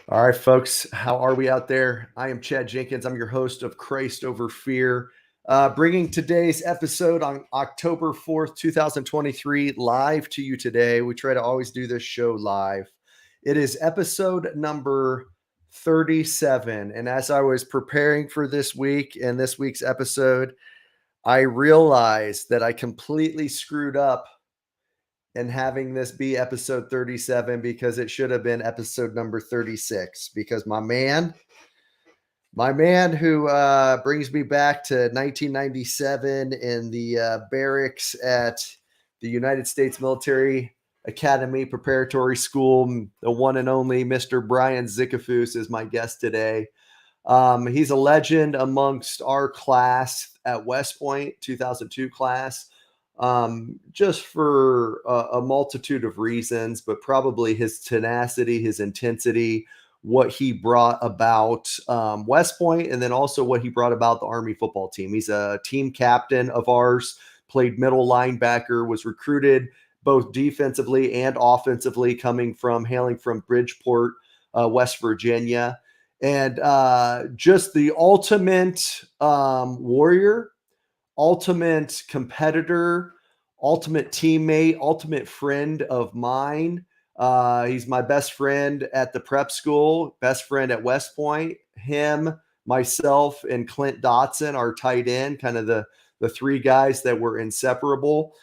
All right, folks, how are we out there? I am Chad Jenkins. I'm your host of Christ Over Fear, bringing today's episode on October 4th, 2023, live to you today. We try to always do this show live. It is episode number 37. And as I was preparing for this week and this week's episode, I realized that I completely screwed up and having this be episode 37 because it should have been episode number 36 because my man who brings me back to 1997 in the barracks at the United States Military Academy Preparatory School, the one and only Mr. Brian Zickefoose is my guest today. He's a legend amongst our class at West Point, 2002 class, just for a multitude of reasons, but probably his tenacity, his intensity, what he brought about West Point, and then also what he brought about the Army football team. He's a team captain of ours, played middle linebacker, was recruited both defensively and offensively, hailing from Bridgeport, West Virginia, and just the ultimate warrior, ultimate competitor, ultimate teammate, ultimate friend of mine. He's my best friend at the prep school, best friend at West Point. Him, myself, and Clint Dotson, our tight end, kind of the three guys that were inseparable.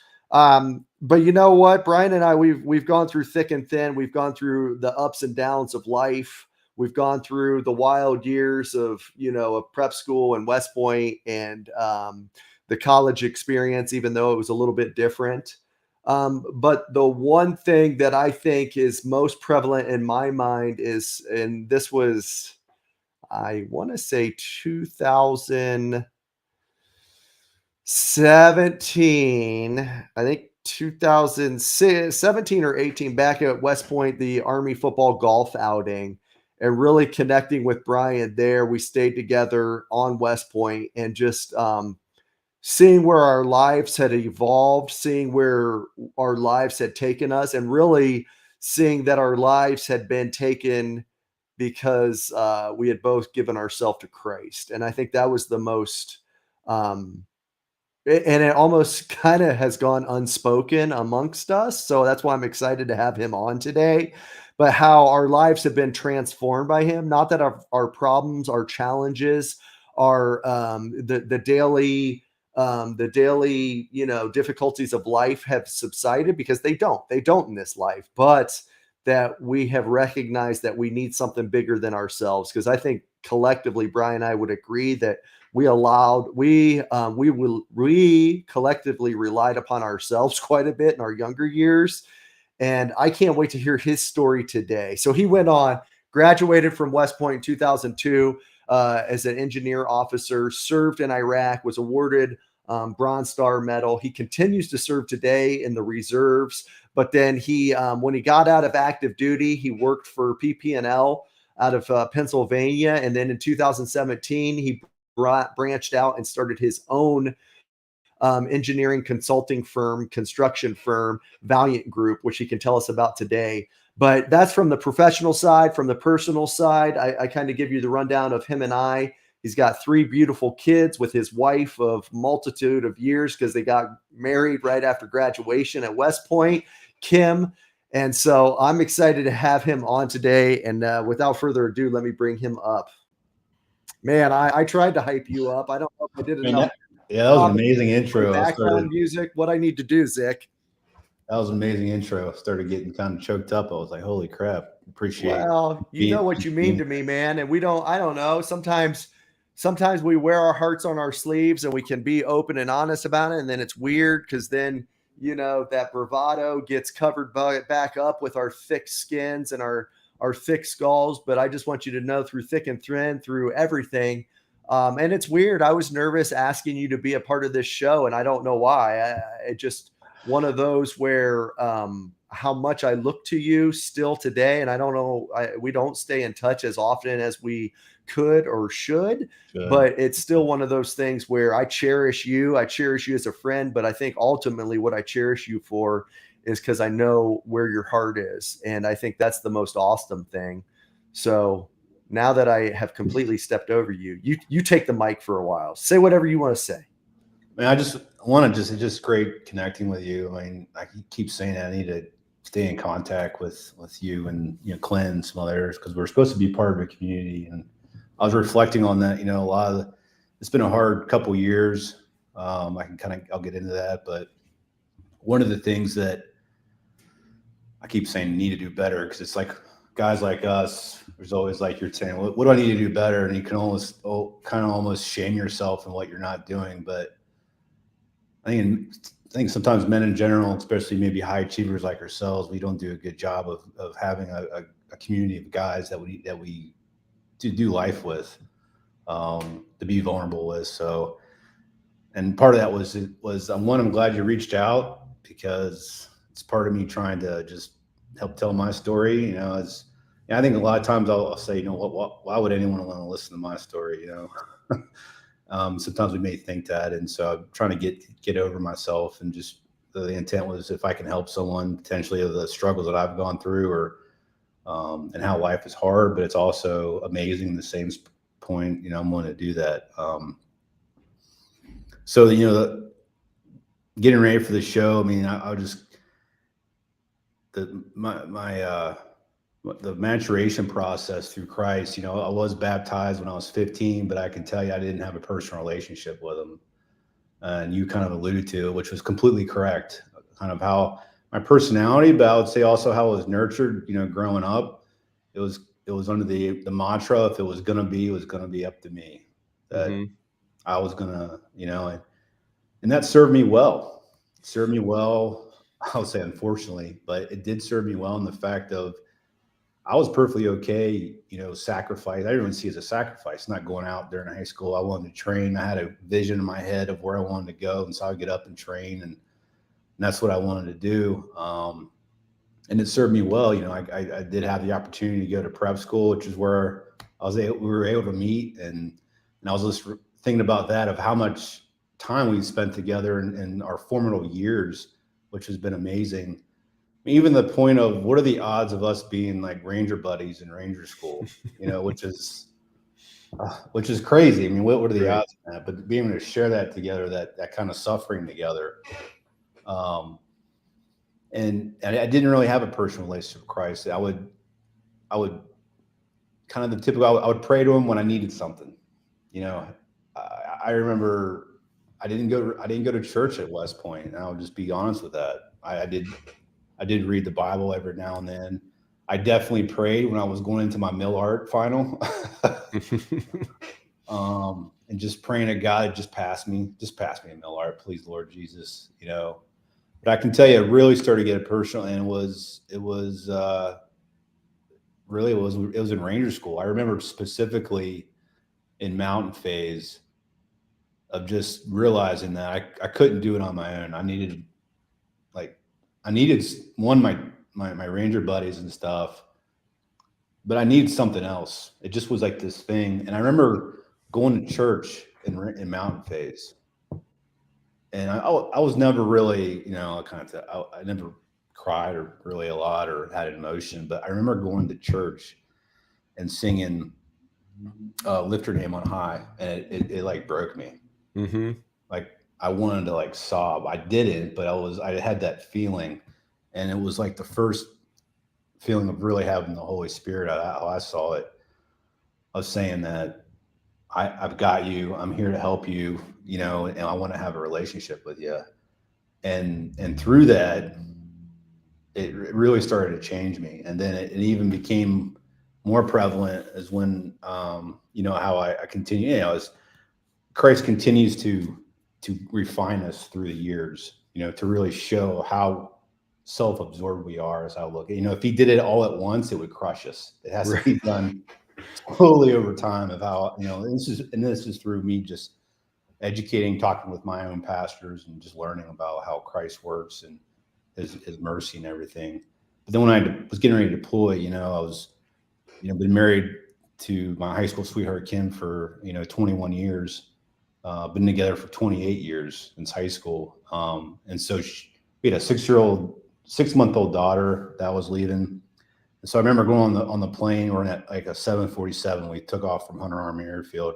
But you know what, Brian and I, we've gone through thick and thin. We've gone through the ups and downs of life. We've gone through the wild years of prep school and West Point and the college experience, even though it was a little bit different. But the one thing that I think is most prevalent in my mind is, and this was, I want to say 2017, I think 2017 or 18, back at West Point, the Army football golf outing, and really connecting with Brian there. We stayed together on West Point and just seeing where our lives had evolved, seeing where our lives had taken us, and really seeing that our lives had been taken because we had both given ourselves to Christ. And I think that was the most, and it almost kind of has gone unspoken amongst us. So that's why I'm excited to have him on today. But how our lives have been transformed by him. Not that our problems, our challenges, our the daily difficulties of life have subsided, because they don't in this life, but that we have recognized that we need something bigger than ourselves. Because I think collectively, Brian and I would agree that we collectively relied upon ourselves quite a bit in our younger years. And I can't wait to hear his story today. So he went on, graduated from West Point in 2002 as an engineer officer, served in Iraq, was awarded Bronze Star Medal. He continues to serve today in the reserves. But then when he got out of active duty, he worked for PP&L out of Pennsylvania. And then in 2017, he branched out and started his own engineering consulting firm, construction firm, Valiant Group, which he can tell us about today. But that's from the professional side. From the personal side, I kind of give you the rundown of him and I. He's got 3 beautiful kids with his wife of multitude of years, because they got married right after graduation at West Point, Kim. And so I'm excited to have him on today. And without further ado, let me bring him up. Man, I tried to hype you up. I don't know if I did I mean, enough. that was an amazing intro. Background music. What I need to do, Zick? That was an amazing intro. I started getting kind of choked up. I was like, "Holy crap!" Appreciate Well, you know what you mean to me, man. And I don't know. Sometimes we wear our hearts on our sleeves and we can be open and honest about it. And then it's weird because then, that bravado gets covered back up with our thick skins and our thick skulls. But I just want you to know, through thick and thin, through everything. And it's weird. I was nervous asking you to be a part of this show, and I don't know why. It just one of those where how much I look to you still today. And I don't know, we don't stay in touch as often as we could or should, but it's still one of those things where I cherish you. I cherish you as a friend, but I think ultimately what I cherish you for is because I know where your heart is. And I think that's the most awesome thing. So now that I have completely stepped over you, you take the mic for a while. Say whatever you want to say. I mean, I just want to it's just great connecting with you. I mean, I keep saying that I need to stay in contact with you and, you know, Clint and some others, because we're supposed to be part of a community. And I was reflecting on that, you know, it's been a hard couple years. I'll get into that, but one of the things that I keep saying need to do better, because it's like guys like us, there's always like you're saying, what do I need to do better? And you can almost shame yourself in what you're not doing. But I think sometimes men in general, especially maybe high achievers like ourselves, we don't do a good job of having a community of guys that we do life with, to be vulnerable with. So, and part of that was I'm glad you reached out, because it's part of me trying to just help tell my story. You know, I think a lot of times I'll say, you know, why would anyone want to listen to my story? You know. Sometimes we may think that, and so I'm trying to get over myself, and just the intent was, if I can help someone potentially of the struggles that I've gone through, or and how life is hard, but it's also amazing. The same point, you know, I'm going to do that. So you know, getting ready for the show. I mean, I just the maturation process through Christ. You know, I was baptized when I was 15, but I can tell you I didn't have a personal relationship with him. And you kind of alluded to, which was completely correct, kind of how my personality, but I would say also how I was nurtured, you know, growing up. It was under the mantra, if it was going to be, it was going to be up to me, that I was going to, you know, and that served me well. It served me well. I would say, unfortunately, but it did serve me well in the fact of, I was perfectly okay, you know, sacrifice. I didn't even see it as a sacrifice, not going out during high school. I wanted to train. I had a vision in my head of where I wanted to go. And so I'd get up and train, and that's what I wanted to do. And it served me well. You know, I did have the opportunity to go to prep school, which is where we were able to meet. And I was just thinking about that, of how much time we spent together in our formative years, which has been amazing. Even the point of, what are the odds of us being like Ranger buddies in Ranger school, you know, which is crazy. I mean, what are the odds of that? But being able to share that together, that kind of suffering together. And I didn't really have a personal relationship with Christ. I would kind of the typical, I would pray to him when I needed something. You know, I remember I didn't go to church at West Point, and I'll just be honest with that. I did read the Bible every now and then. I definitely prayed when I was going into my Mill Art final. And just praying to God, just pass me a Mill Art, please, Lord Jesus, you know. But I can tell you, it really started to get personal, and it was in Ranger School. I remember specifically in mountain phase of just realizing that I couldn't do it on my own. I needed my Ranger buddies and stuff, but I needed something else. It just was like this thing. And I remember going to church in mountain phase, and I was never really, you know, I never cried or really a lot or had an emotion, but I remember going to church and singing Lift Your Name on High, and it like broke me. Like, I wanted to like sob. I didn't, but I had that feeling, and it was like the first feeling of really having the Holy Spirit. How I saw it, I was saying that I've got you. I'm here to help you, you know, and I want to have a relationship with you. And through that, it really started to change me. And then it even became more prevalent as when, you know, how I continue, you know, as Christ continues to refine us through the years, you know, to really show how self-absorbed we are, as I look. You know, if he did it all at once, it would crush us. It has to be done slowly over time, of how, you know, this is through me just educating, talking with my own pastors, and just learning about how Christ works and his mercy and everything. But then when I was getting ready to deploy, you know, I was, you know, been married to my high school sweetheart, Kim, for, you know, 21 years. Been together for 28 years since high school. And so we had a 6-month-old daughter that was leaving. And so I remember going on the plane, we're at like a 747. We took off from Hunter Army Airfield.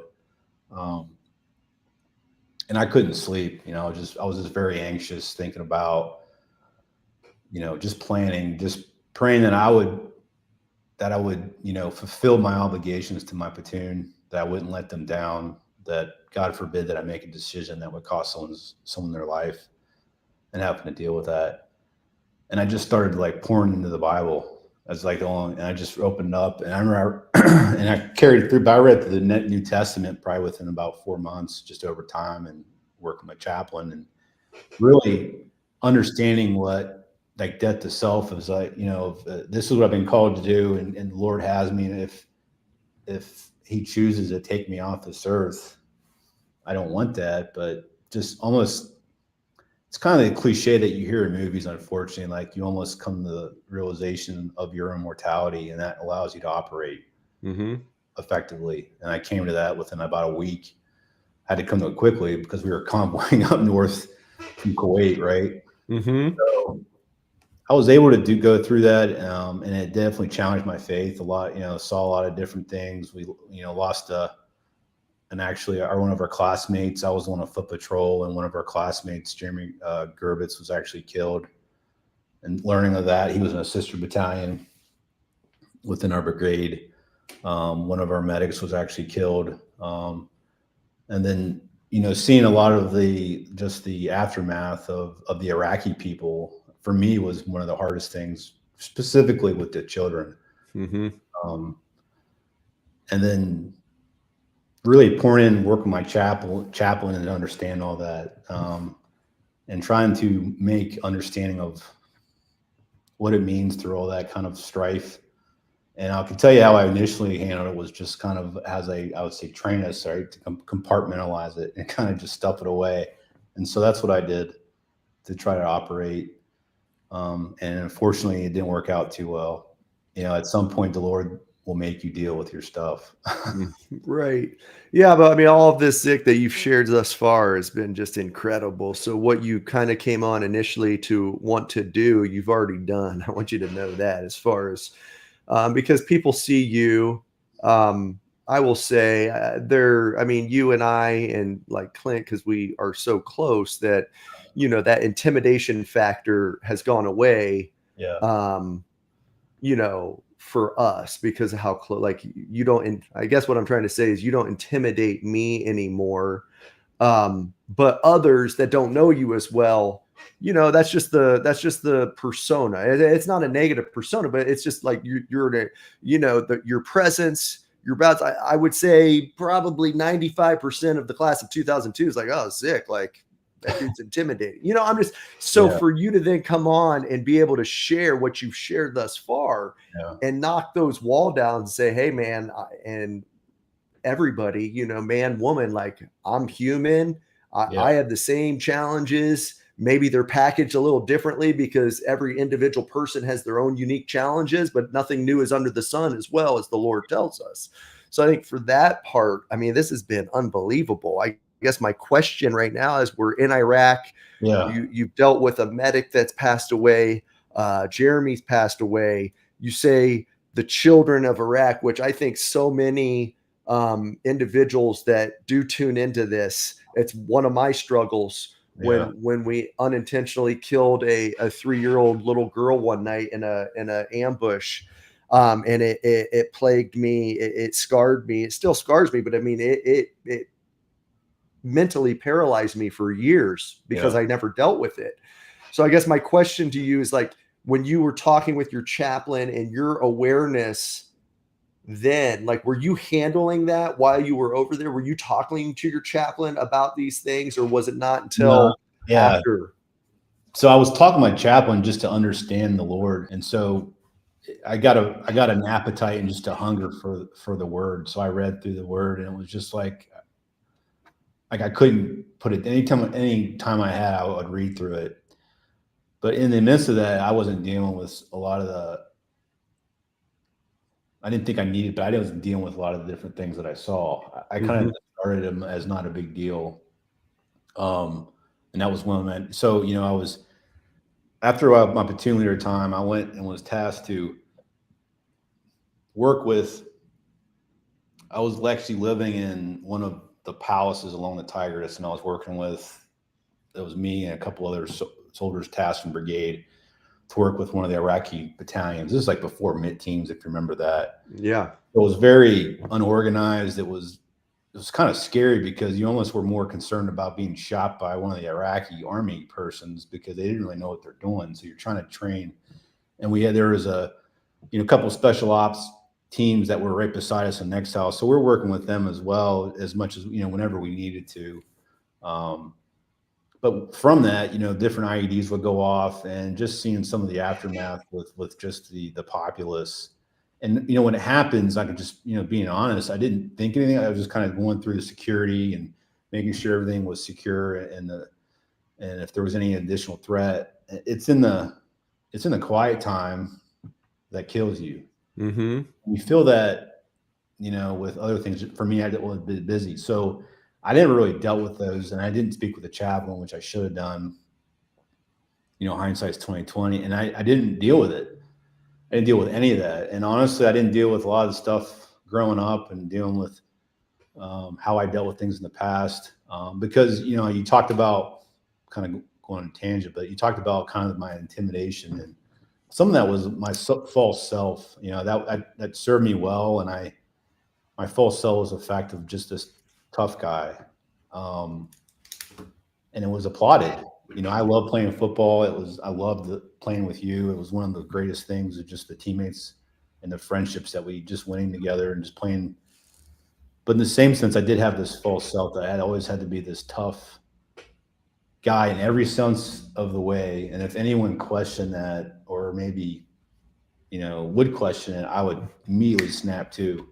And I couldn't sleep, I was just very anxious thinking about, just planning, just praying that I would, fulfill my obligations to my platoon, that I wouldn't let them down, that God forbid that I make a decision that would cost someone their life, and having to deal with that. And I just started like pouring into the Bible as like and I just opened up, and I remember, and I carried it through, but I read the New Testament probably within about 4 months, just over time, and working with chaplain, and really understanding what like death to self is like, this is what I've been called to do, and the Lord has me. And if he chooses to take me off this earth, I don't want that, but just almost, it's kind of the cliche that you hear in movies, unfortunately, like you almost come to the realization of your own mortality, and that allows you to operate effectively. And I came to that within about a week. Had to come to it quickly because we were convoying up north from Kuwait, right? So I was able to go through that, and it definitely challenged my faith a lot. Saw a lot of different things. We, lost and actually one of our classmates. I was on a foot patrol, and one of our classmates, Jeremy Gerbitz, was actually killed. And learning of that, he was in a sister battalion within our brigade. One of our medics was actually killed. And then, seeing a lot of the aftermath of the Iraqi people, for me, was one of the hardest things, specifically with the children. And then really pouring in, working my chaplain, and understand all that, and trying to make understanding of what it means through all that kind of strife. And I can tell you how I initially handled it was just kind of as I would say, train us, right, to compartmentalize it and kind of just stuff it away. And so that's what I did to try to operate. And unfortunately, it didn't work out too well. At some point, the Lord will make you deal with your stuff. Right. Yeah. But I mean, all of this, Zick, that you've shared thus far has been just incredible. So what you kind of came on initially to want to do, you've already done. I want you to know that, as far as, because people see you, I will say you and I, and like Clint, because we are so close, that, that intimidation factor has gone away. Yeah. For us, because of how close, like, you don't, I guess what I'm trying to say is you don't intimidate me anymore. But others that don't know you as well, that's just the persona. It's not a negative persona, but it's just like your presence, your bouts. I would say probably 95% of the class of 2002 is like, oh, Zick, like, that dude's intimidating. I'm just, so for you to then come on and be able to share what you've shared thus far, and knock those wall down and say, hey, man, and everybody, man, woman, like, I'm human. I have the same challenges. Maybe they're packaged a little differently because every individual person has their own unique challenges, but nothing new is under the sun, as well, as the Lord tells us. So I think for that part, I mean, this has been unbelievable. I guess my question right now is, we're in Iraq. You've dealt with a medic that's passed away. Jeremy's passed away. You say the children of Iraq, which I think so many individuals that do tune into this, it's one of my struggles. When we unintentionally killed a 3-year-old little girl one night in a ambush, and it plagued me. It scarred me. It still scars me, but I mean, it mentally paralyzed me for years because I never dealt with it. So I guess my question to you is, like, when you were talking with your chaplain and your awareness, then, like, were you handling that while you were over there? Were you talking to your chaplain about these things, or was it not until after? So I was talking to my chaplain just to understand the Lord. And so I got an appetite and just a hunger for the word. So I read through the word, and it was just like I couldn't put it, any time I had, I would read through it. But in the midst of that, I wasn't dealing with a lot of I didn't think I needed, but I wasn't dealing with a lot of the different things that I saw. I kind of started them as not a big deal. And that was one of them. So, I was, after my platoon leader time, I went and was tasked to work with. I was actually living in one of the palaces along the Tigris, and I was working with. It was me and a couple other soldiers tasked from brigade to work with one of the Iraqi battalions. This is like before MIT teams, if you remember that. Yeah. It was very unorganized. It was kind of scary because you almost were more concerned about being shot by one of the Iraqi army persons because they didn't really know what they're doing. So you're trying to train. And there was a couple of special ops teams that were right beside us in next house. So we're working with them as well, as much as, whenever we needed to. But from that, different IEDs would go off, and just seeing some of the aftermath with just the populace. And, when it happens, I could just, being honest, I didn't think anything. I was just kind of going through the security and making sure everything was secure, and if there was any additional threat. It's in the quiet time that kills you. Mm-hmm. You feel that, with other things. For me, I was a bit busy. So I never really dealt with those, and I didn't speak with the chaplain, which I should have done. Hindsight's 2020, and I didn't deal with it. I didn't deal with any of that. And honestly, I didn't deal with a lot of the stuff growing up and dealing with how I dealt with things in the past. Because, you talked about, kind of going on a tangent, but you talked about kind of my intimidation, and some of that was my false self, that served me well. And my false self was a fact of just this tough guy. And it was applauded. I love playing football. I loved playing with you. It was one of the greatest things, of just the teammates and the friendships that we just winning together and just playing. But in the same sense, I did have this false self that I had always had to be this tough guy in every sense of the way. And if anyone questioned that, or maybe, would question it, I would immediately snap too.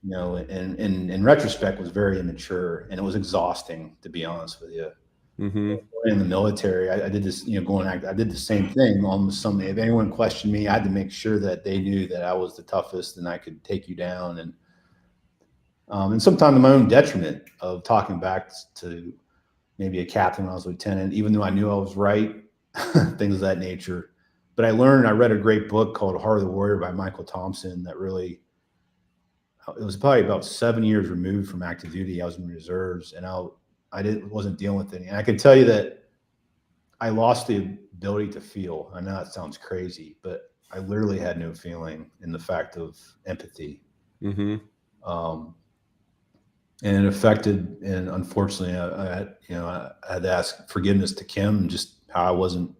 And in retrospect, was very immature, and it was exhausting, to be honest with you. Mm-hmm. In the military, I did this, I did the same thing. Almost if anyone questioned me, I had to make sure that they knew that I was the toughest and I could take you down. And sometimes to my own detriment of talking back to maybe a captain when I was a lieutenant, even though I knew I was right, things of that nature. But I read a great book called Heart of the Warrior by Michael Thompson that really, it was probably about 7 years removed from active duty. I was in reserves, and wasn't dealing with any. And I can tell you that I lost the ability to feel. I know that sounds crazy, but I literally had no feeling in the fact of empathy. Mm-hmm. And it affected, and unfortunately, I had to ask forgiveness to Kim, just how I wasn't,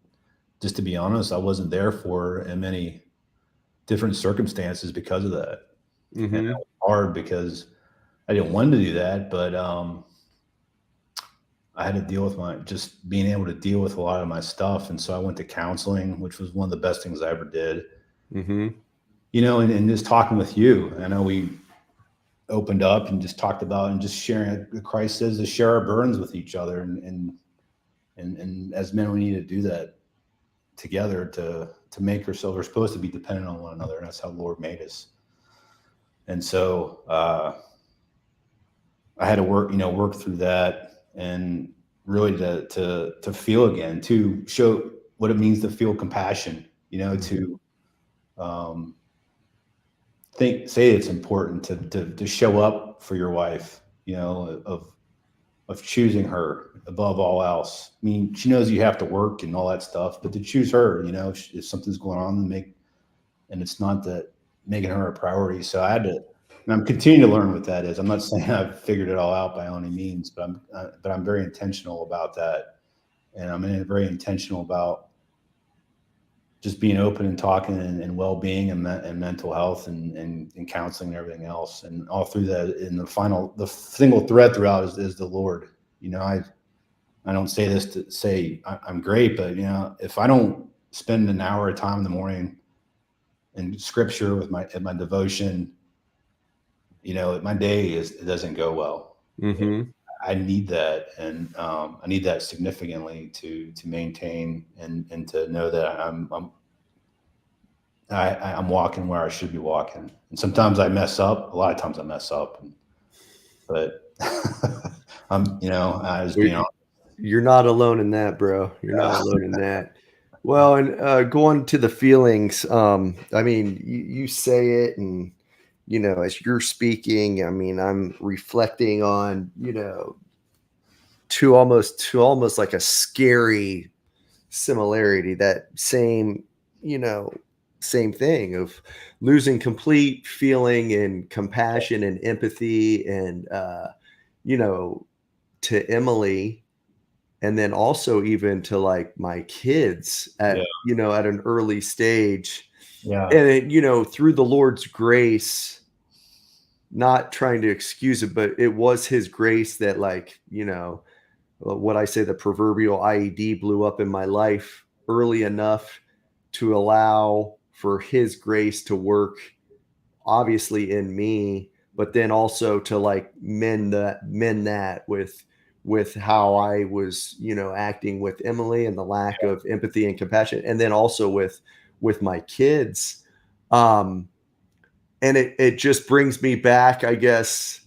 just to be honest, I wasn't there for her in many different circumstances because of that. Mm-hmm. And it was hard because I didn't want to do that, but I had to deal with just being able to deal with a lot of my stuff. And so I went to counseling, which was one of the best things I ever did. Mm-hmm. And just talking with you, I know we opened up and just talked about, and just sharing, Christ says to share our burdens with each other. And as men, we need to do that together to make ourselves, we're supposed to be dependent on one another. And that's how the Lord made us. And so I had to work through that, and really to feel again, to show what it means to feel compassion, to say it's important to show up for your wife, of choosing her above all else. I mean, she knows you have to work and all that stuff, but to choose her, if something's going on, and it's not that making her a priority. So I had to, and I'm continuing to learn what that is. I'm not saying I've figured it all out by any means, but I'm very intentional about that. And I'm very intentional about just being open and talking and well-being and mental health and counseling and everything else. And all through that, the single thread throughout is the Lord. I don't say this to say I'm great, but if I don't spend an hour at a time in the morning in scripture with my devotion, my day it doesn't go well. Mm-hmm. I need that, and I need that significantly to maintain and to know that I'm walking where I should be walking. And sometimes I mess up. A lot of times I mess up, but I was being honest. You're not alone in that, bro. You're not alone in that. Well, and going to the feelings, I mean, you say it, and as you're speaking, I mean, I'm reflecting on, to almost like a scary similarity, that same thing of losing complete feeling and compassion and empathy and, you know, to Emily, and then also even to like my kids Yeah. at an early stage. Yeah. And through the Lord's grace, not trying to excuse it, but it was his grace that, like, what I say, the proverbial IED blew up in my life early enough to allow for his grace to work, obviously in me, but then also to like mend that with how I was, acting with Emily and the lack of empathy and compassion, and then also with my kids. Um, and it just brings me back, I guess,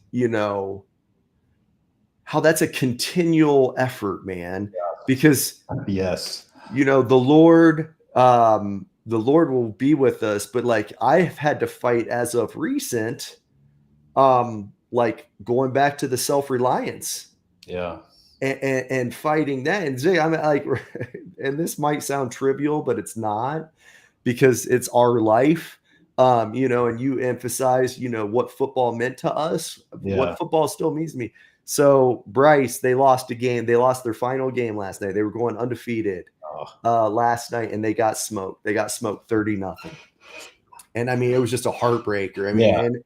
how that's a continual effort, man, because Yes. the Lord will be with us, but like I've had to fight as of recent, like going back to the self-reliance Yeah. and fighting that. And Zay, I'm like, and this might sound trivial, but it's not, because it's our life. And you emphasize, what football meant to us, what Yeah. football still means to me. So Bryce, they lost a game. They lost their final game last night. They were going undefeated Oh, last night, and they got smoked. They got smoked 30-0. And I mean, it was just a heartbreaker. I mean, yeah. and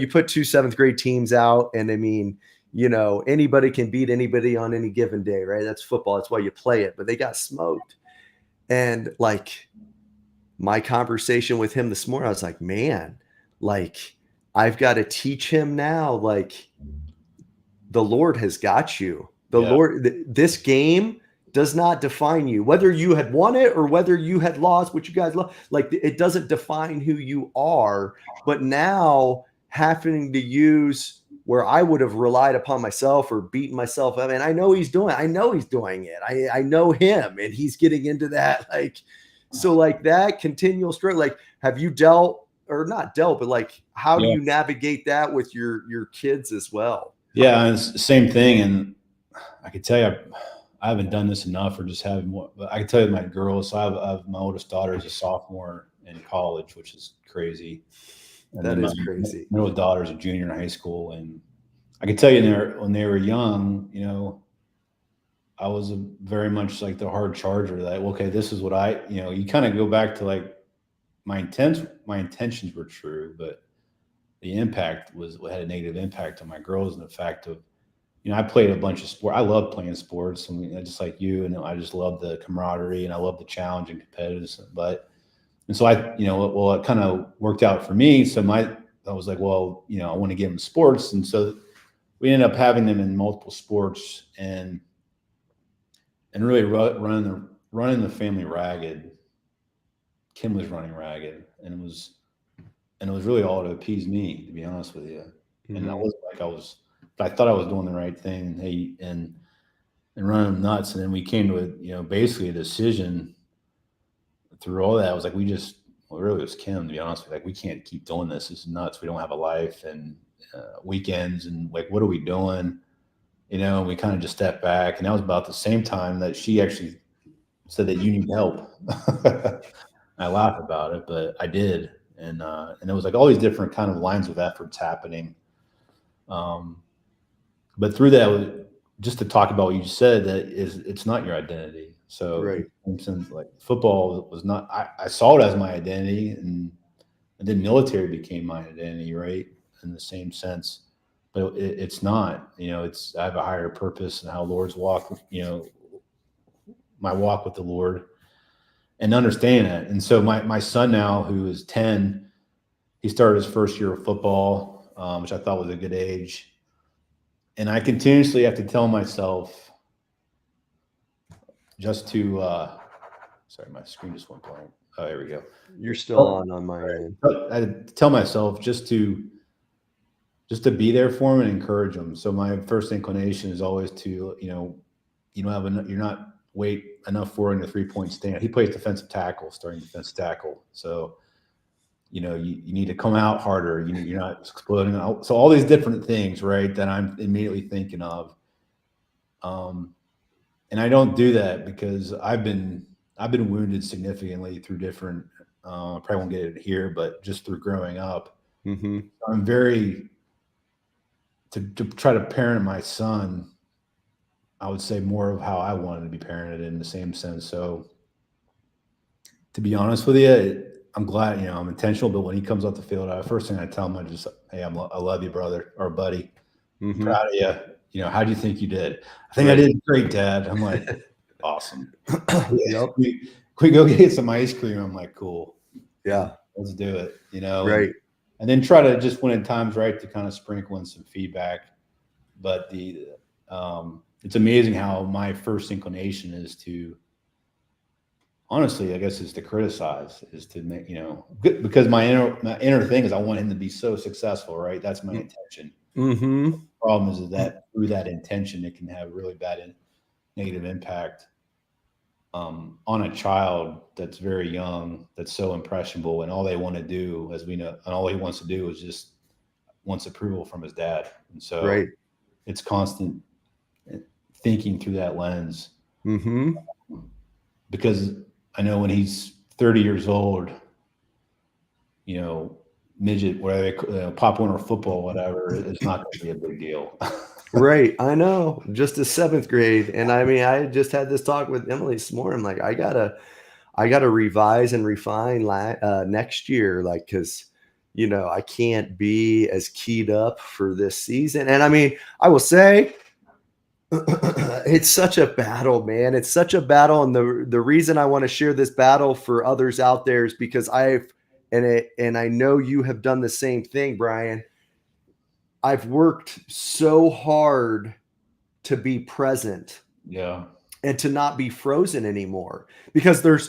you put two seventh grade teams out, and I mean, anybody can beat anybody on any given day, right? That's football. That's why you play it. But they got smoked. And like my conversation with him this morning, I was like, man, like I've got to teach him now, like the Lord has got you. The Yeah. Lord, this game does not define you. Whether you had won it or whether you had lost, which you guys love, like it doesn't define who you are. But now having to use where I would have relied upon myself or beaten myself up, and I know he's doing it. I know him, and he's getting into that. Like, so like that continual struggle. Like, have you dealt or not dealt, but like, how do Yeah. you navigate that with your kids as well? Yeah. And it's the same thing. And I can tell you, I haven't done this enough, or just having more, but I can tell you my girls. So I have my oldest daughter is a sophomore in college, which is crazy. And That then my is crazy. middle daughter is a junior in high school. And I can tell you, when they were young, I was very much like the hard charger that, okay, this is what you kind of go back to like my intentions were true, but the impact had a negative impact on my girls, and the fact of, I played a bunch of sport. I love playing sports, and just like you, and I just love the camaraderie, and I love the challenge and competitiveness. And so it kind of worked out for me. So I was like, well, I want to get them sports. And so we ended up having them in multiple sports, and really running the family ragged. Kim was running ragged, and it was really all to appease me, to be honest with you. And I Mhm. wasn't like but I thought I was doing the right thing. Hey, and running them nuts. And then we came to basically a decision through all that. I was like, really, it was Kim, to be honest with you. Like, we can't keep doing this. This is nuts. We don't have a life, and weekends, and like, what are we doing? And we kind of just stepped back. And that was about the same time that she actually said that you need help. I laugh about it, but I did. And it was like all these different kind of lines of efforts happening. Um, but through that, just to talk about what you said, it's not your identity. So Right. in sense, like football was not, I saw it as my identity, and then military became my identity, right? In the same sense, but it's not, I have a higher purpose, and how Lord's walk, my walk with the Lord, and understanding it. And so my son now, who is 10, he started his first year of football, which I thought was a good age. And I continuously have to tell myself just to, sorry, my screen just went blank. Oh, here we go. You're still on my end. I had to tell myself just to be there for him and encourage him. So my first inclination is always to, you don't have enough, you're not weight enough for in the 3-point stand. He plays defensive tackle, starting defensive tackle. So, you need to come out harder. You're not exploding out. So all these different things, right, that I'm immediately thinking of. And I don't do that because I've been wounded significantly through different, I probably won't get it here, but just through growing up. Mm-hmm. I'm very, to try to parent my son, I would say more of how I wanted to be parented in the same sense. So to be honest with you, I'm glad, I'm intentional, but when he comes off the field, first thing I tell him, hey, I love you, brother or buddy. I'm proud of you. How do you think you did? I think I did great, Dad. I'm like, awesome. Yep. We go get some ice cream. I'm like, cool. Yeah. Let's do it, Right. And then try to just, when in time's right, to kind of sprinkle in some feedback. But it's amazing how my first inclination is to, honestly, I guess, is to criticize, is to make, because my inner thing is I want him to be so successful, right? That's my intention. Mm-hmm. The problem is that through that intention, it can have really bad and negative impact on a child that's very young, that's so impressionable, and all they want to do, as we know, and all he wants to do is just wants approval from his dad. And so it's constant thinking through that lens. Mm-hmm. Because I know when he's 30 years old, midget, whatever, Pop Warner football, whatever, it's not going to be a big deal. Right. I know. Just a seventh grade. And I mean, I just had this talk with Emily this morning. Like, I gotta revise and refine next year. Like, cause I can't be as keyed up for this season. And I mean, I will say it's such a battle, man. It's such a battle. And the reason I want to share this battle for others out there is because and I know you have done the same thing, Brian. I've worked so hard to be present. Yeah. And to not be frozen anymore, because there's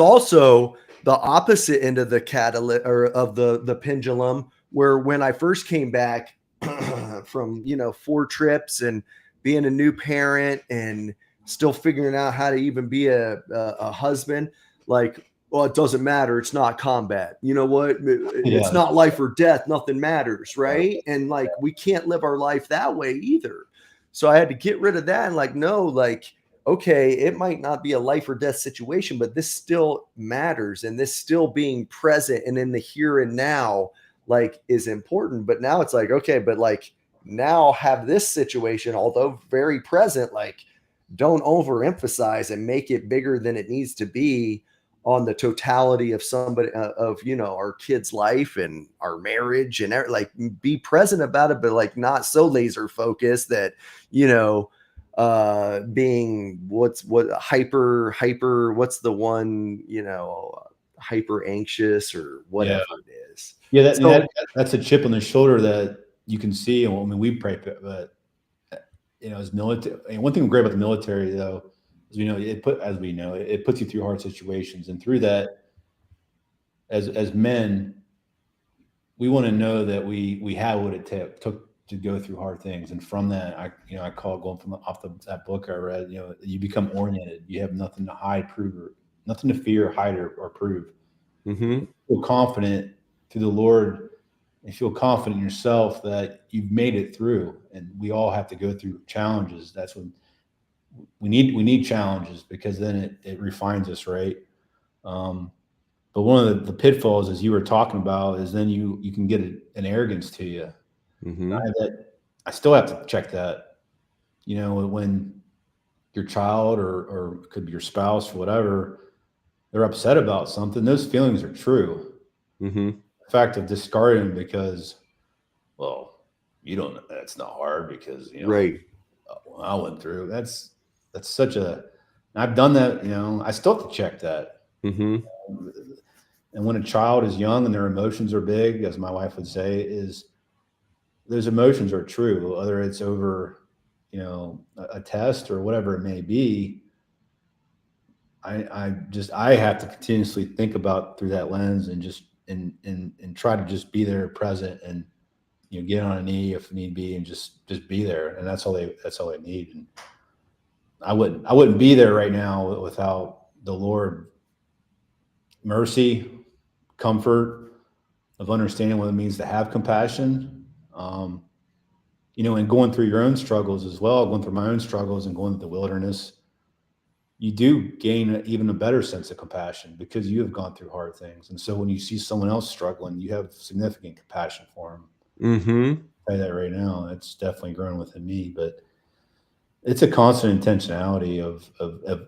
also the opposite end of the catalyst, or of the pendulum, where when I first came back from 4 trips and being a new parent and still figuring out how to even be a husband, like, well, it doesn't matter. It's not combat. You know what? It's not life or death. Nothing matters. Right. And like, we can't live our life that way either. So I had to get rid of that and like, no, like, okay, it might not be a life or death situation, but this still matters. And this still being present and in the here and now, like, is important. But now it's like, okay, but like, now have this situation, although very present, like, don't overemphasize and make it bigger than it needs to be on the totality of somebody of our kid's life and our marriage, and like, be present about it, but like not so laser focused that being what hyper what's the one, hyper anxious or whatever it is. That's a chip on the shoulder that you can see. And I mean, we pray, but as military, and one thing great about the military, though, is it puts you through hard situations, and through that, as men, we want to know that we have what it took to go through hard things. And from that, I call it, going from that book I read, you become oriented. You have nothing to hide, prove, or nothing to fear, hide, or prove. Mm-hmm. Feel confident through the Lord, and feel confident in yourself that you've made it through. And we all have to go through challenges. That's when we need challenges, because then it refines us, right? But one of the pitfalls, as you were talking about, is then you can get an arrogance to you. Mm-hmm. I still have to check that. When your child or it could be your spouse or whatever, they're upset about something, those feelings are true. Mm-hmm. The fact of discarding them because, well, you don't know, that's not hard because right. I went through, that's such a, I've done that, I still have to check that. Mm-hmm. And when a child is young and their emotions are big, as my wife would say, is those emotions are true, whether it's over, a test or whatever it may be. I have to continuously think about through that lens, and just and try to just be there, present, and get on a knee if need be, and just be there. And that's all they need. And I wouldn't be there right now without the Lord mercy, comfort, of understanding what it means to have compassion. And going through your own struggles as well, going through my own struggles and going through the wilderness, you do gain even a better sense of compassion because you have gone through hard things. And so when you see someone else struggling, you have significant compassion for them. Mm-hmm. I'll tell you that right now. It's definitely grown within me, but it's a constant intentionality of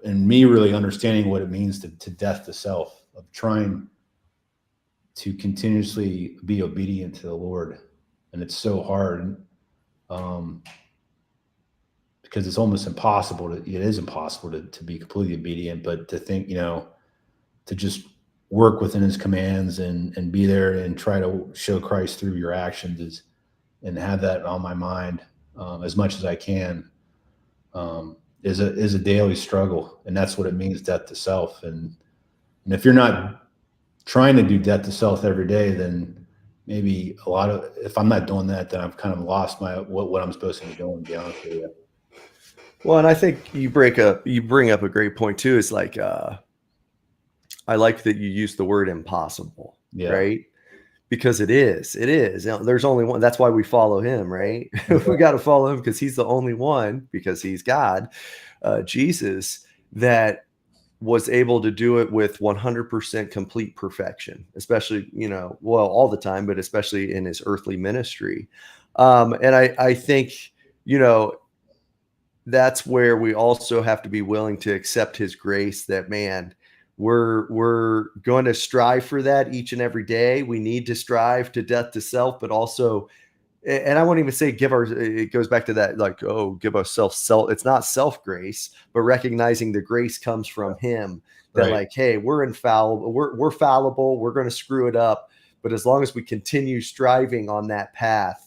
and me really understanding what it means to death to self, of trying to continuously be obedient to the Lord. And it's so hard. Because it's almost impossible it is impossible to be completely obedient, but to think, to just work within his commands and be there and try to show Christ through your actions and have that on my mind as much as I can is a daily struggle. And that's what it means, death to self. And if you're not trying to do death to self every day, then maybe if I'm not doing that, then I've kind of lost what I'm supposed to be doing, to be honest with you. Well, and I think you bring up a great point too. It's like I like that you use the word impossible, right? Because it is. There's only one. That's why we follow him, right? We got to follow him because he's the only one, because he's God, Jesus, that was able to do it with 100% complete perfection, especially, all the time, but especially in his earthly ministry. And I think, that's where we also have to be willing to accept his grace, that, man, we're going to strive for that each and every day. We need to strive to death to self, but also, and I won't even say it goes back to that, like, oh, give ourselves self. It's not self grace, but recognizing the grace comes from him, that Right. like, hey, we're infallible. We're fallible. We're going to screw it up. But as long as we continue striving on that path,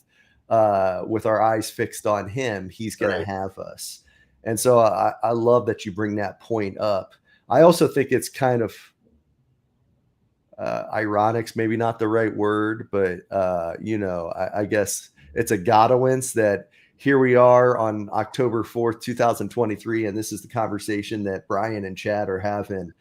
with our eyes fixed on him, he's going to have us. And so I love that you bring that point up. I also think it's kind of ironic's maybe not the right word, but I guess it's a Godowance that here we are on October 4th, 2023, and this is the conversation that Brian and Chad are having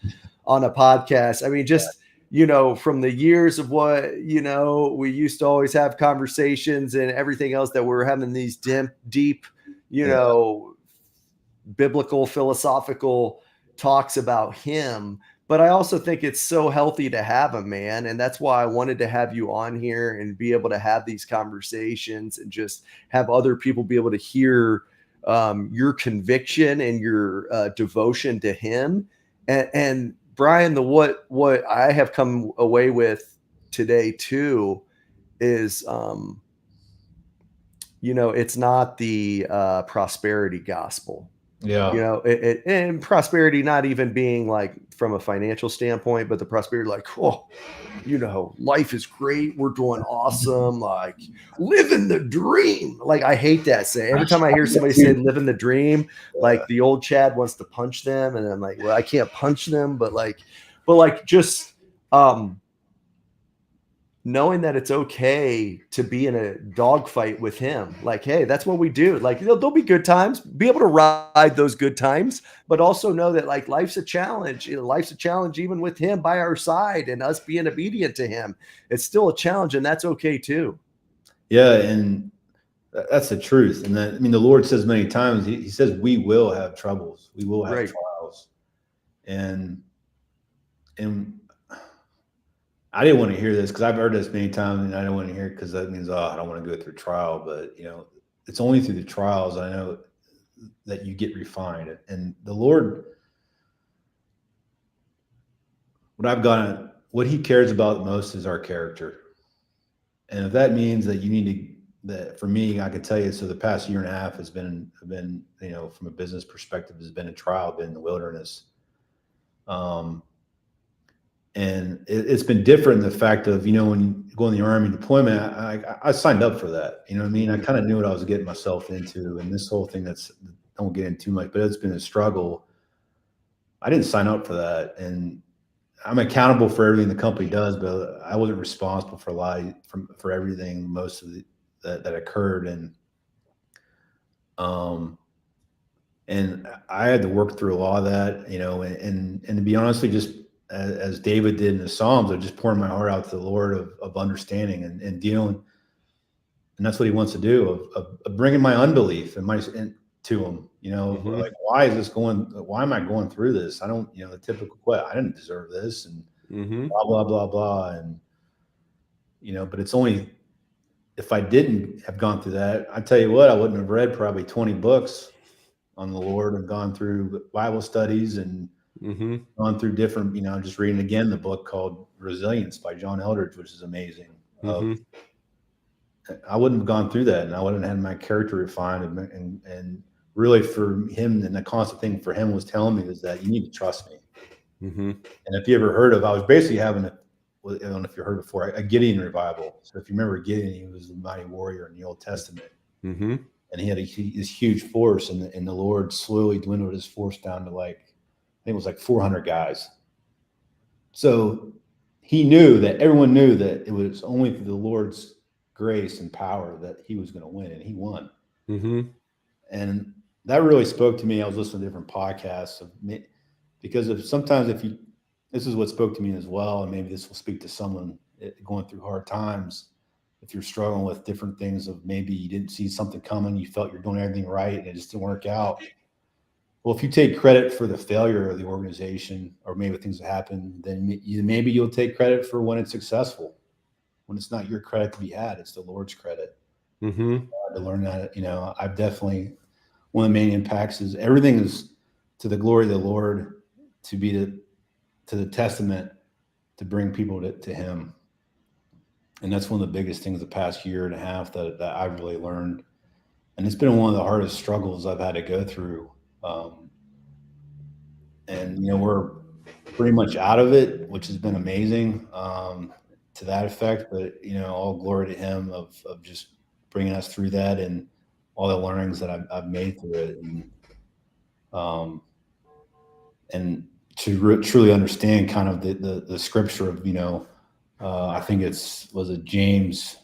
on a podcast. I mean, just from the years of what we used to always have conversations and everything else, that we're having these deep biblical philosophical talks about him. But I also think it's so healthy to have him, man. And that's why I wanted to have you on here and be able to have these conversations and just have other people be able to hear your conviction and your devotion to him. And Brian, what I have come away with today too is, it's not the prosperity gospel. Yeah. And prosperity not even being like from a financial standpoint, but the prosperity like, oh, life is great. We're doing awesome. Like, living the dream. Like, I hate that say. Every time I hear somebody say living the dream, like the old Chad wants to punch them. And I'm like, well, I can't punch them, but just knowing that it's okay to be in a dogfight with him. Like, hey, that's what we do. Like, there'll be good times, be able to ride those good times, but also know that like life's a challenge. Life's a challenge even with him by our side and us being obedient to him. It's still a challenge, and that's okay too. Yeah, and that's the truth. And the Lord says many times, he says we will have troubles. We will have trials. And I didn't want to hear this because I've heard this many times, and I don't want to hear it because that means, I don't want to go through trial. But it's only through the trials I know that you get refined. And the Lord, what he cares about most is our character. And if that means that you need that, for me, I can tell you, so the past year and a half has been, from a business perspective, has been a trial, been in the wilderness. And it's been different in the fact of, when you go in the Army deployment, I signed up for that. You know what I mean? I kind of knew what I was getting myself into. And this whole thing I won't get into too much, but it's been a struggle. I didn't sign up for that. And I'm accountable for everything the company does, but I wasn't responsible for for everything, most of that occurred. And I had to work through a lot of that, and to be honest with you, just as David did in the Psalms, of just pouring my heart out to the Lord of understanding and dealing. And that's what he wants to do, of bringing my unbelief to him, like, why am I going through this? I don't, the typical question, I didn't deserve this, and blah, blah, blah, blah. And, but it's only, if I didn't have gone through that, I tell you what, I wouldn't have read probably 20 books on the Lord and gone through Bible studies and gone through different, just reading again the book called Resilience by John Eldridge, which is amazing. I wouldn't have gone through that, and I wouldn't have had my character refined. And really, for him, and the constant thing for him was telling me is that you need to trust me. And if you ever heard of, I was basically having I don't know if you heard before, a Gideon revival. So if you remember Gideon, he was the mighty warrior in the Old Testament, and he had this huge force, and the Lord slowly dwindled his force down to I think it was 400 guys. So everyone knew that it was only through the Lord's grace and power that he was going to win, and he won. And that really spoke to me. I was listening to different podcasts because this is what spoke to me as well, and maybe this will speak to someone going through hard times. If you're struggling with different things, of maybe you didn't see something coming, you felt you're doing everything right, and it just didn't work out. Well, if you take credit for the failure of the organization, or maybe things that happen, then maybe you'll take credit for when it's successful. When it's not your credit to be had, it's the Lord's credit. To learn that, I've definitely, one of the main impacts is everything is to the glory of the Lord, to be to the testament to bring people to him. And that's one of the biggest things the past year and a half that I've really learned. And it's been one of the hardest struggles I've had to go through. And, we're pretty much out of it, which has been amazing. To that effect, but all glory to him of just bringing us through that, and all the learnings that I've made through it, and to truly understand kind of the scripture of I think was it James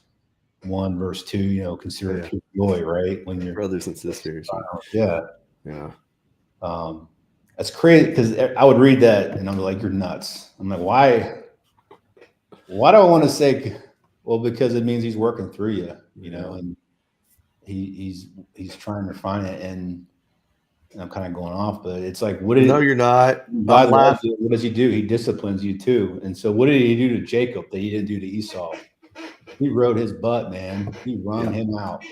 1 verse 2, consider it pure joy, right, when you're brothers and sisters. Yeah. That's crazy, because I would read that and I'm like, you're nuts. I'm like, why do I want to say? Well, because it means he's working through you, and he's trying to refine it. And I'm kind of going off, but it's like, no, you're not. What does he do? He disciplines you too. And so what did he do to Jacob that he didn't do to Esau? He rode his butt, man. He wrung him out.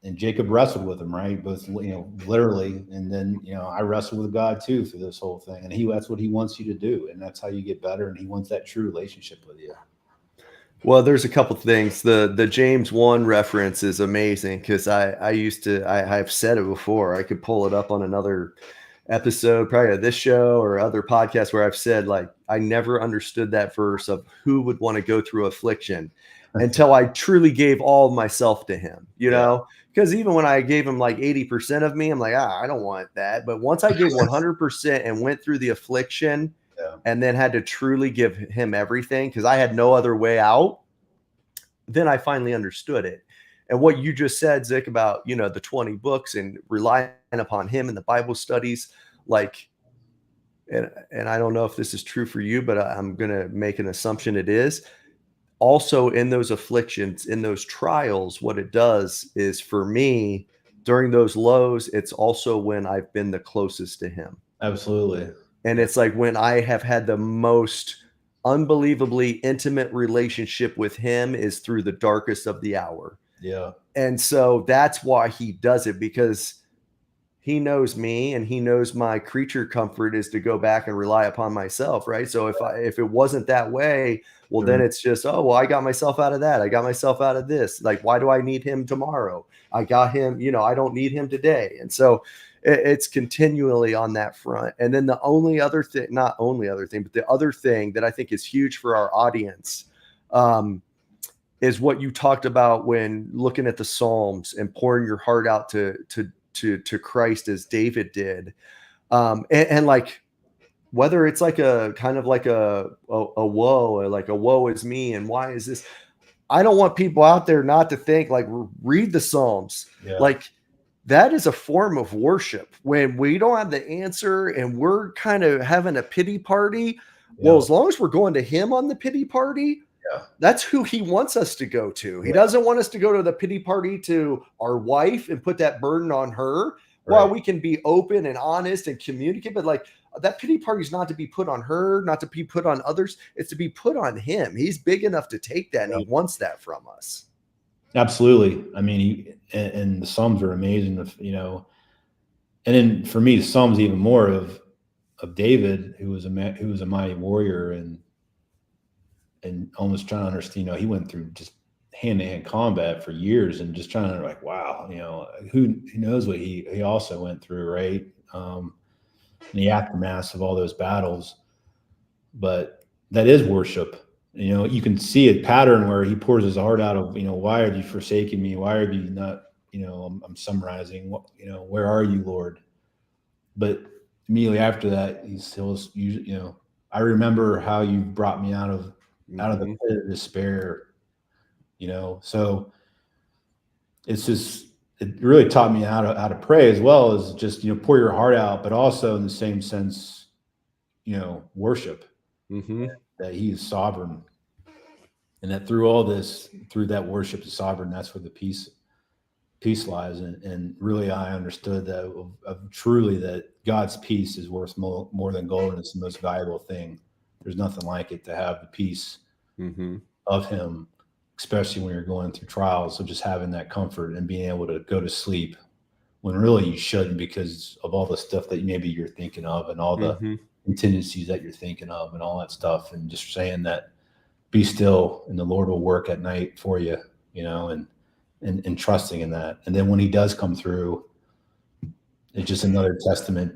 And Jacob wrestled with him, right? Both, literally. And then, I wrestled with God too through this whole thing. And that's what he wants you to do. And that's how you get better. And he wants that true relationship with you. Well, there's a couple things. The James 1 reference is amazing, because I've said it before. I could pull it up on another episode, probably of this show or other podcasts, where I've said, I never understood that verse of who would want to go through affliction until I truly gave all of myself to him, because even when I gave him 80% of me, I'm like, I don't want that. But once I gave 100% and went through the affliction, and then had to truly give him everything, because I had no other way out, then I finally understood it. And what you just said, Zick, about, the 20 books and relying upon him in the Bible studies, and I don't know if this is true for you, but I'm going to make an assumption it is. Also, in those afflictions, in those trials, what it does is, for me, during those lows, it's also when I've been the closest to him. Absolutely. And it's when I have had the most unbelievably intimate relationship with him is through the darkest of the hour. Yeah. And so that's why he does it, because he knows me, and he knows my creature comfort is to go back and rely upon myself. Right. So if it wasn't that way, well, then it's just, I got myself out of that. I got myself out of this. Why do I need him tomorrow? I got him, I don't need him today. And so it's continually on that front. And then the other thing that I think is huge for our audience, is what you talked about when looking at the Psalms and pouring your heart out to Christ as David did. And whether it's a kind of a woe is me, and why is this? I don't want people out there not to think, read the Psalms. that is a form of worship. When we don't have the answer and we're kind of having a pity party, well, Yeah. as long as we're going to him on the pity party, Yeah. that's who he wants us to go to. He Yeah. doesn't want us to go to the pity party to our wife and put that burden on her. While Right. we can be open and honest and communicate, but like that pity party is not to be put on her, not to be put on others. It's to be put on him. He's big enough to take that, and Yeah. he wants that from us. Absolutely. I mean, and the Psalms are amazing, you know, and then for me, the Psalms even more of David, who was a mighty warrior and almost trying to understand, you know, he went through just hand-to-hand combat for years and just trying to like, wow, you know, who knows what he also went through, right? In the aftermath of all those battles. But that is worship. You know, you can see a pattern where he pours his heart out of, you know, why have you forsaken me? Why are you not, you know, I'm summarizing, you know, where are you, Lord? But immediately after that, he still, you know, I remember how you brought me out of the pit of despair, you know. So it's just, it really taught me how to pray, as well as just, you know, pour your heart out, but also in the same sense, you know, worship that he is sovereign, and that through all this, through that worship is sovereign. That's where the peace lies. And really, I understood that of truly that God's peace is worth more than gold, and it's the most valuable thing. There's nothing like it, to have the peace of him, especially when you're going through trials. So just having that comfort and being able to go to sleep when really you shouldn't, because of all the stuff that maybe you're thinking of and all the contingencies that you're thinking of and all that stuff. And just saying that, be still and the Lord will work at night for you, you know, and trusting in that. And then when he does come through, it's just another testament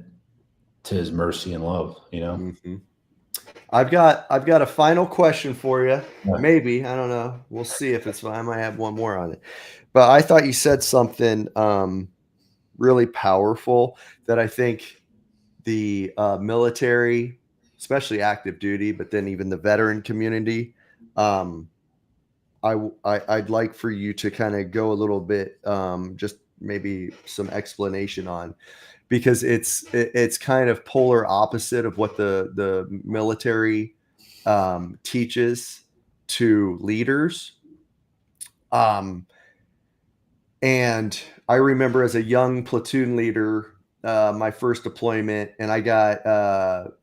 to his mercy and love, you know? I've got a final question for you. Yeah. Maybe, I don't know. We'll see if it's fine. I might have one more on it. But I thought you said something really powerful that I think the military, especially active duty, but then even the veteran community, um, I'd like for you to kind of go a little bit, just maybe some explanation on, because it's kind of polar opposite of what the military teaches to leaders. Um, and I remember as a young platoon leader, my first deployment, and I got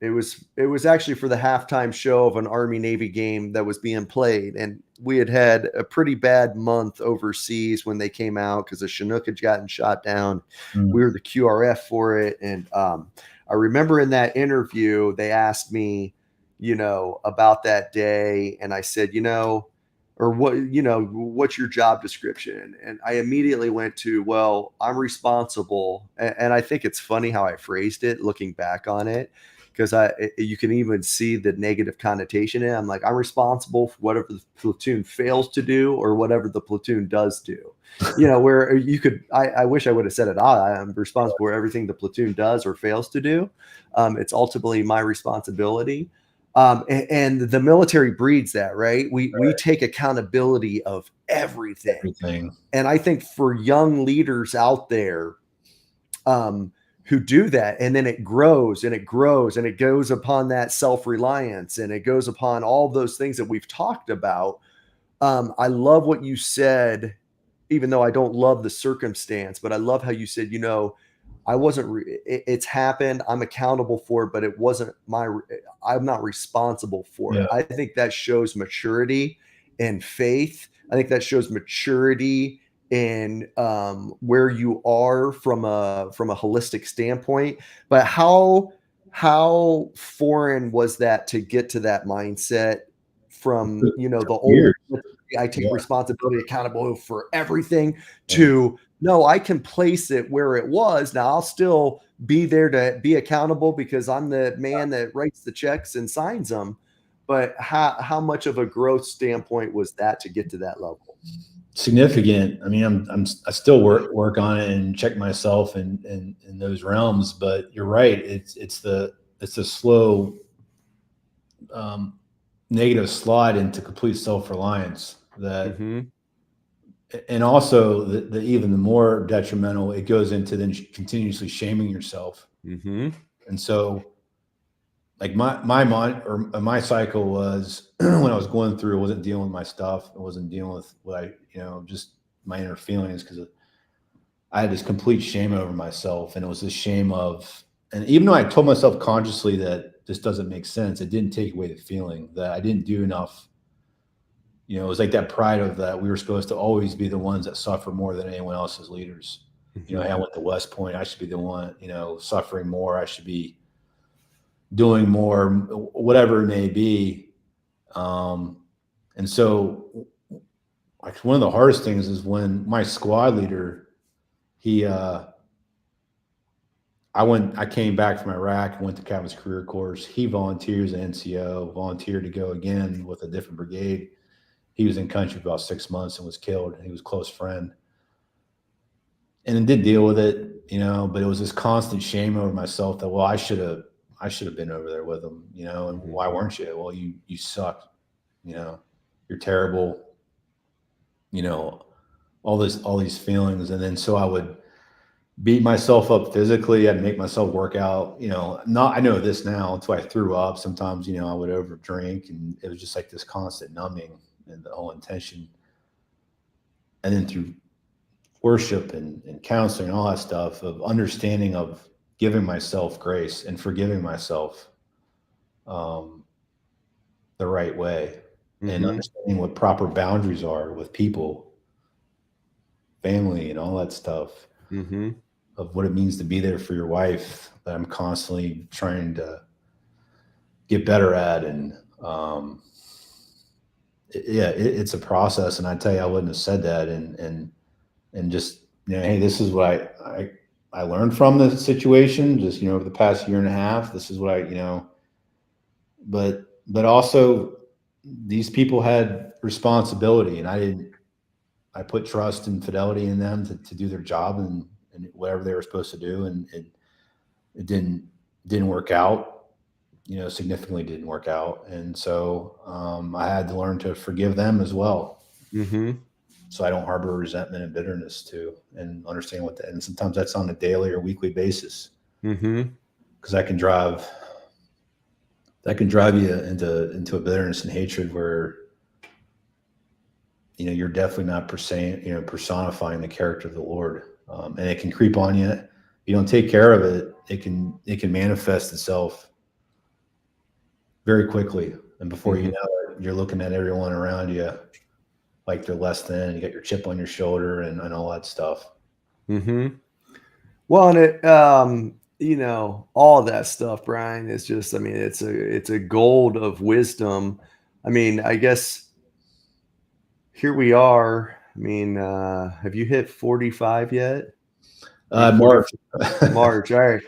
it was actually for the halftime show of an Army Navy game that was being played, and we had a pretty bad month overseas when they came out because the Chinook had gotten shot down. We were the QRF for it, and I remember in that interview they asked me, you know, about that day, and I said, you know, or what, you know, what's your job description? And I immediately went to, well, I'm responsible. And I think it's funny how I phrased it looking back on it, because you can even see the negative connotation in it. I'm like, I'm responsible for whatever the platoon fails to do or whatever the platoon does do. You know, where you could, I wish I would have said it. I'm responsible for everything the platoon does or fails to do. It's ultimately my responsibility. And the military breeds that, right? We take accountability of everything. And I think for young leaders out there, who do that, and then it grows and it grows and it goes upon that self-reliance and it goes upon all those things that we've talked about. I love what you said, even though I don't love the circumstance, but I love how you said, you know, I wasn't, it's happened. I'm accountable for it, but it wasn't I'm not responsible for it. Yeah. I think that shows maturity and faith. I think that shows maturity in where you are from a holistic standpoint. But how foreign was that to get to that mindset from, you know, the old, Years. I take Yeah. responsibility, accountable for everything, Yeah. to no, I can place it where it was. Now I'll still be there to be accountable because I'm the man that writes the checks and signs them. But how much of a growth standpoint was that to get to that level? Significant. I mean, I still work on it and check myself in those realms, but you're right. It's the slow negative slide into complete self-reliance that and also the even the more detrimental, it goes into then continuously shaming yourself. Mm-hmm. And so, like my mind or my cycle was when I was going through, I wasn't dealing with my stuff. I wasn't dealing with what just my inner feelings, because I had this complete shame over myself, and it was this shame of, and even though I told myself consciously that this doesn't make sense, it didn't take away the feeling that I didn't do enough. It was like that pride of that we were supposed to always be the ones that suffer more than anyone else as leaders. Mm-hmm. Hey, I went to West Point. I should be the one, suffering more. I should be doing more, whatever it may be. And so, like, one of the hardest things is when my squad leader, I came back from Iraq, went to Captain's Career Course. He volunteers at NCO, volunteered to go again with a different brigade. He was in country for about 6 months and was killed. He was a close friend. And I did deal with it, but it was this constant shame over myself that, well, I should have been over there with him, and why weren't you? Well, you suck, you're terrible, all these feelings. And then so I would beat myself up physically. I'd make myself work out, I know this now, until I threw up. Sometimes, I would over drink, and it was just like this constant numbing and the whole intention. And then through worship and counseling and all that stuff, of understanding, of giving myself grace and forgiving myself the right way, and understanding what proper boundaries are with people, family, and all that stuff, of what it means to be there for your wife, that I'm constantly trying to get better at. And it's a process. And I tell you, I wouldn't have said that. And just, hey, this is what I learned from the situation, just, over the past year and a half. This is what but also these people had responsibility, and I put trust and fidelity in them to do their job and whatever they were supposed to do. And it didn't work out, significantly didn't work out. And so I had to learn to forgive them as well. So I don't harbor resentment and bitterness too, and understand and sometimes that's on a daily or weekly basis. Because that can drive you into a bitterness and hatred where, you're definitely not personifying the character of the Lord. And it can creep on you. If you don't take care of it, it can manifest itself very quickly. And before you know it, you're looking at everyone around you like they're less than. You got your chip on your shoulder and all that stuff. Well, and it, all of that stuff, Brian, is just, it's a gold of wisdom. I guess here we are. Have you hit 45 yet? March. March. All right.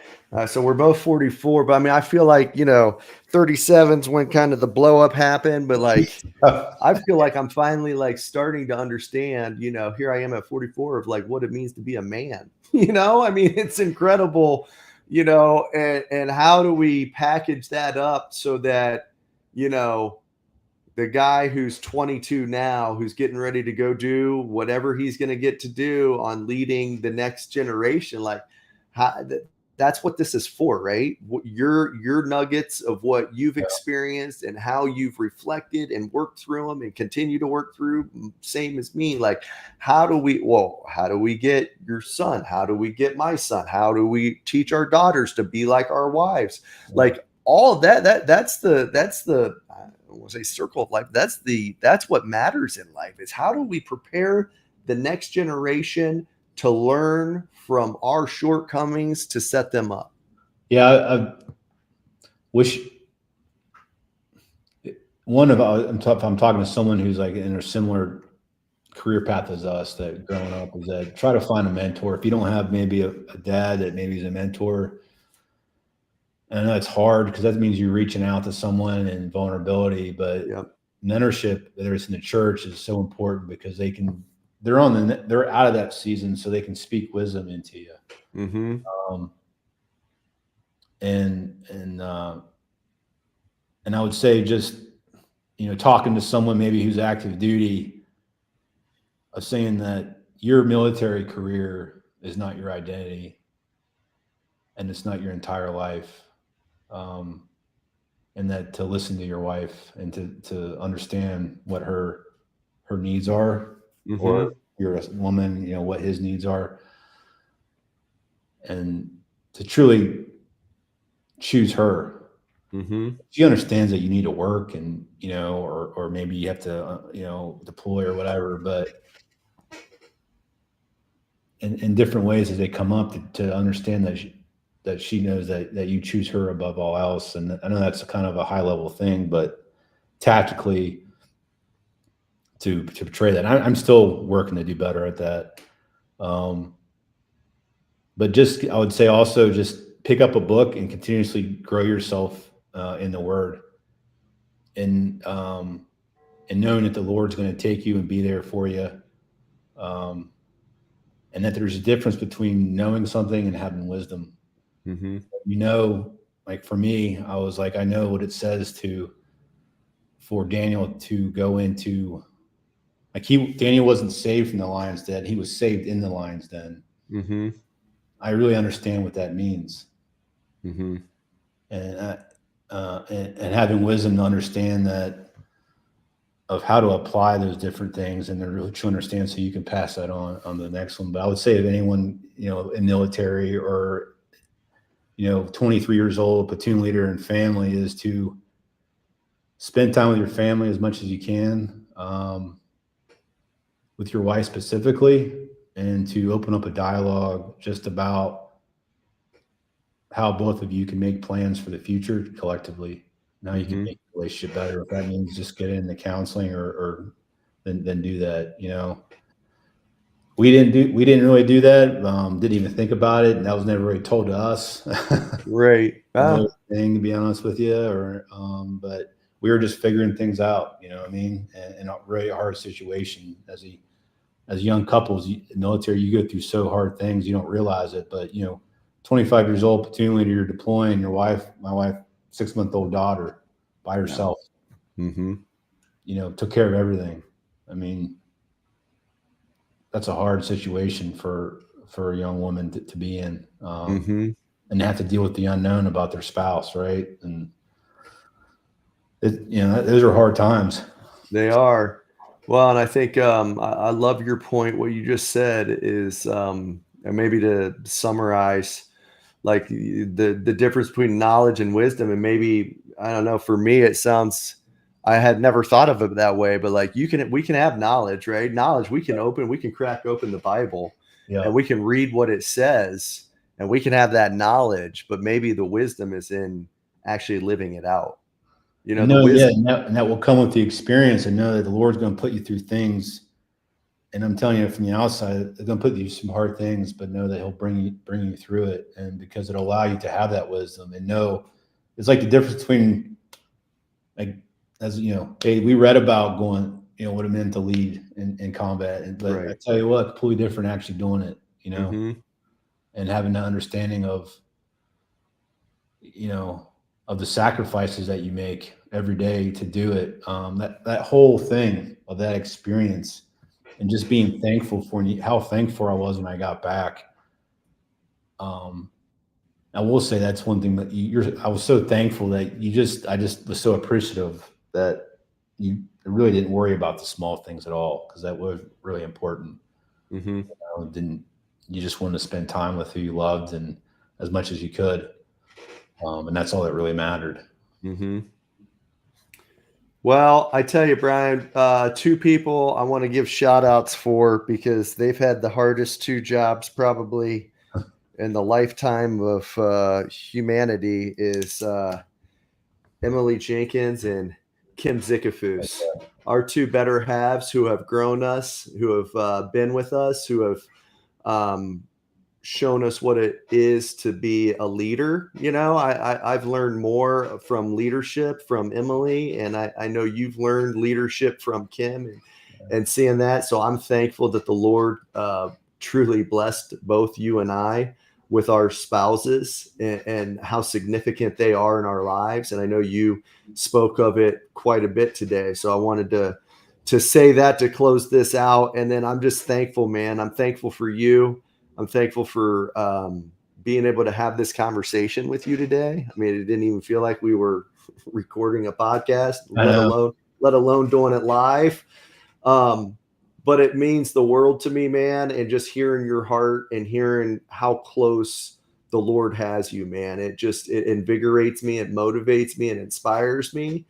So we're both 44, but I feel like, 37's when kind of the blow up happened, but like, I feel like I'm finally like starting to understand, here I am at 44 of like what it means to be a man, it's incredible, and how do we package that up so that, the guy who's 22 now, who's getting ready to go do whatever he's going to get to do on leading the next generation, like that's what this is for, right? Your nuggets of what you've experienced and how you've reflected and worked through them and continue to work through, same as me. Like, how do we get your son? How do we get my son? How do we teach our daughters to be like our wives? Like all of that's the I want to say circle of life. That's what matters in life, is how do we prepare the next generation to learn from our shortcomings to set them up. Yeah, I wish I'm talking to someone who's like in a similar career path as us, that growing up was that try to find a mentor. If you don't have maybe a dad that maybe is a mentor, and I know it's hard because that means you're reaching out to someone in vulnerability, but mentorship, whether it's in the church, is so important because they're out of that season, so they can speak wisdom into you. And I would say just, talking to someone maybe who's active duty, of saying that your military career is not your identity and it's not your entire life. And that to listen to your wife and to understand what her needs are, Mm-hmm. or you're a woman, what his needs are, and to truly choose her. Mm-hmm. She understands that you need to work and, or maybe you have to, deploy or whatever, but in different ways as they come up to understand that she knows that you choose her above all else. And I know that's a kind of a high level thing, but tactically to portray that, I'm still working to do better at that. But just, I would say also just pick up a book and continuously grow yourself in the word, and knowing that the Lord's going to take you and be there for you. And that there's a difference between knowing something and having wisdom. Mm-hmm. Like for me, I was like, I know what it says for Daniel to go into, like Daniel wasn't saved from the lion's den. He was saved in the lion's den. Mm-hmm. I really understand what that means. Mm-hmm. And having wisdom to understand that, of how to apply those different things, and to understand so you can pass that on the next one. But I would say if anyone, in military or, 23 years old, platoon leader and family, is to spend time with your family as much as you can, with your wife specifically, and to open up a dialogue just about how both of you can make plans for the future collectively. Now you can make the relationship better. If that means just get into counseling or then do that. We didn't really do that. Didn't even think about it, and that was never really told to us. Right. Another thing, to be honest with you, but we were just figuring things out. You know what I mean? In a really hard situation as young couples, military, you go through so hard things you don't realize it. But 25 years old, platoon leader, you're deploying. My wife, 6-month-old daughter, by herself. Mm-hmm. Took care of everything. I mean, that's a hard situation for a young woman to be in, and they have to deal with the unknown about their spouse, right? And those are hard times. They are. Well, and I think I love your point. What you just said is, and maybe to summarize, like the difference between knowledge and wisdom. And maybe, I don't know, for me it sounds, I had never thought of it that way, but like we can have knowledge, right? Knowledge, we can crack open the Bible, and we can read what it says, and we can have that knowledge, but maybe the wisdom is in actually living it out. The wisdom. And that will come with the experience, and know that the Lord's going to put you through things. And I'm telling you, from the outside, they're going to put you through some hard things, but know that He'll bring you through it. And because it'll allow you to have that wisdom and know, it's like the difference between, like, as hey, we read about going, what it meant to lead in combat, but Right. I tell you what, completely different actually doing it, and having that understanding of, of the sacrifices that you make every day to do it. That whole thing of that experience, and just being thankful for how thankful I was when I got back. I will say that's one thing that I was so thankful that I just was so appreciative that you really didn't worry about the small things at all, because that was really important. You just wanted to spend time with who you loved, and as much as you could. And that's all that really mattered. Well, I tell you, Brian, two people I want to give shout outs for, because they've had the hardest two jobs probably in the lifetime of humanity, is Emily Jenkins and Kim Zickefoose, our two better halves who have grown us, who have been with us, who have shown us what it is to be a leader. I've learned more from leadership from Emily, and I know you've learned leadership from Kim, and seeing that. So I'm thankful that the Lord truly blessed both you and I with our spouses, and how significant they are in our lives. And I know you spoke of it quite a bit today. So I wanted to to say that to close this out. And then I'm just thankful, man. I'm thankful for you. I'm thankful for being able to have this conversation with you today. I mean, it didn't even feel like we were recording a podcast, let alone doing it live. But it means the world to me, man. And just hearing your heart and hearing how close the Lord has you, man. It invigorates me, it motivates me, and inspires me.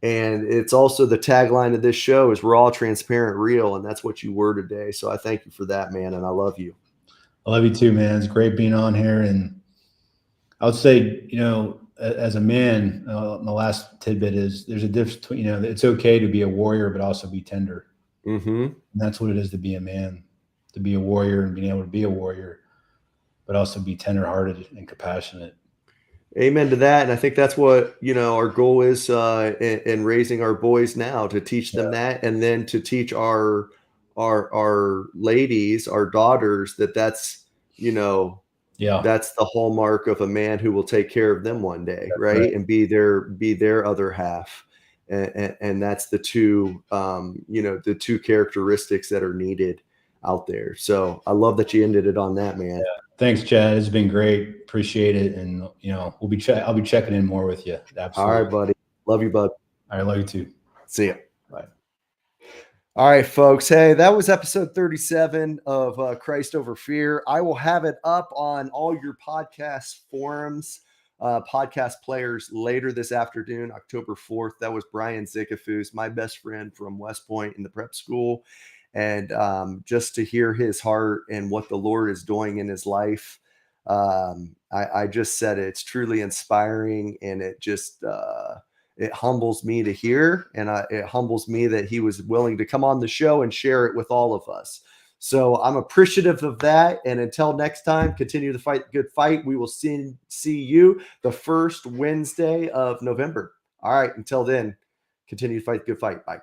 And it's also the tagline of this show is we're all transparent, real. And that's what you were today. So I thank you for that, man. And I love you. I love you too, man. It's great being on here. And I would say, you know, as a man, my last tidbit is there's a difference between, you know, it's okay to be a warrior, but also be tender. Mm-hmm. And that's what it is to be a man, to be a warrior and being able to be a warrior, but also be tenderhearted and compassionate. Amen to that. And I think that's what, you know, our goal is in raising our boys now, to teach them that, and then to teach our ladies, our daughters, that's, you know, that's the hallmark of a man who will take care of them one day. Right. And be their other half. And that's the two, you know, the two characteristics that are needed out there. So I love that you ended it on that, man. Yeah. Thanks, Chad. It's been great. Appreciate it. And, you know, I'll be checking in more with you. Absolutely. All right, buddy. Love you, bud. All right. Love you too. See ya. Bye. All right, folks. Hey, that was episode 37 of Christ Over Fear. I will have it up on all your podcast forums, podcast players later this afternoon, October 4th. That was Brian Zickefoose, my best friend from West Point in the prep school. And just to hear his heart and what the Lord is doing in his life, I just said it's truly inspiring, and it just it humbles me to hear, and it humbles me that he was willing to come on the show and share it with all of us. So I'm appreciative of that. And until next time, continue to fight the good fight. We will see you the first Wednesday of November. All right. Until then, continue to fight the good fight. Bye.